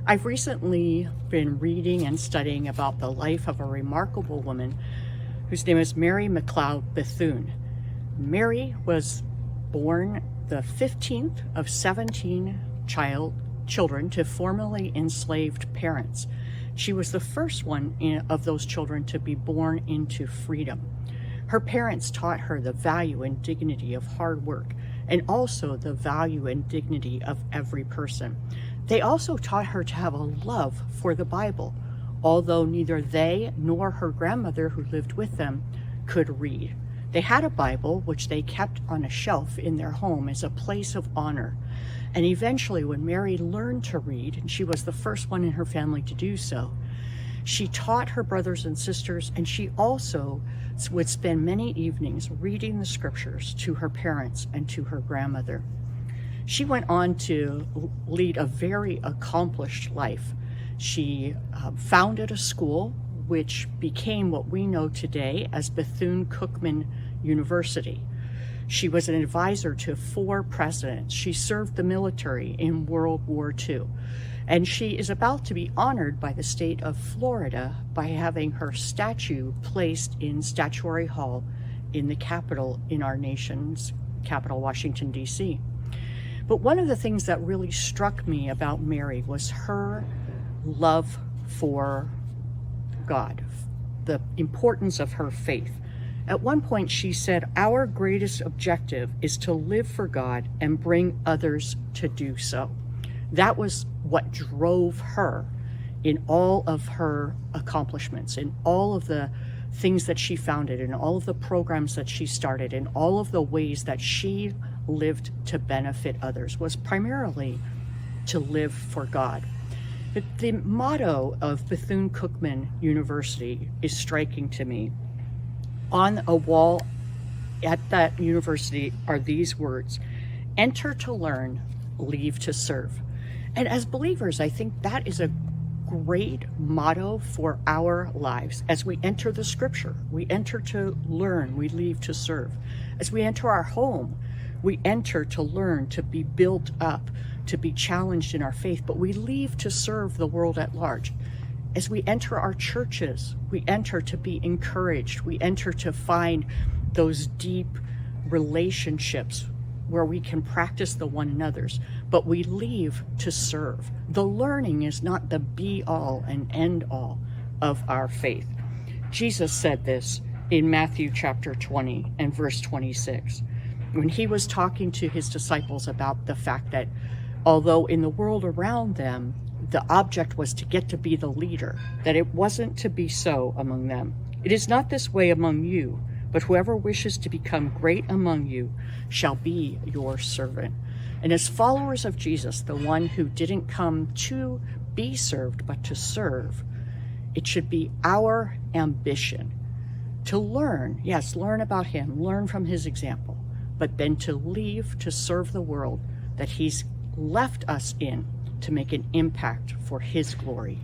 I've recently been reading and studying about the life of a remarkable woman whose name is Mary McLeod Bethune. Mary was born the 15th of 17 children to formerly enslaved parents. She was the first one of those children to be born into freedom. Her parents taught her the value and dignity of hard work, and also the value and dignity of every person. They also taught her to have a love for the Bible, although neither they nor her grandmother, who lived with them, could read. They had a Bible, which they kept on a shelf in their home as a place of honor. And eventually, when Mary learned to read, and she was the first one in her family to do so, she taught her brothers and sisters, and she also would spend many evenings reading the scriptures to her parents and to her grandmother. She went on to lead a very accomplished life. She founded a school which became what we know today as Bethune-Cookman University. She was an advisor to 4 presidents. She served the military in World War II. And she is about to be honored by the state of Florida by having her statue placed in Statuary Hall in the Capitol, in our nation's capital, Washington, D.C. But one of the things that really struck me about Mary was her love for God, the importance of her faith. At one point she said, "Our greatest objective is to live for God and bring others to do so." That was what drove her in all of her accomplishments, in all of the things that she founded, in all of the programs that she started, in all of the ways that she lived to benefit others, was primarily to live for God. But the motto of Bethune-Cookman University is striking to me. On a wall at that university are these words: "Enter to learn, leave to serve." And as believers, I think that is a great motto for our lives. As we enter the scripture, we enter to learn, we leave to serve. As we enter our home, we enter to learn, to be built up, to be challenged in our faith, but we leave to serve the world at large. As we enter our churches, we enter to be encouraged. We enter to find those deep relationships where we can practice the one another's, but we leave to serve. The learning is not the be-all and end-all of our faith. Jesus said this in Matthew chapter 20 and verse 26, when he was talking to his disciples about the fact that although in the world around them, the object was to get to be the leader, that it wasn't to be so among them. "It is not this way among you, but whoever wishes to become great among you shall be your servant." And as followers of Jesus, the one who didn't come to be served, but to serve, it should be our ambition to learn, yes, learn about him, learn from his example, but then to leave to serve the world that he's left us in, to make an impact for his glory.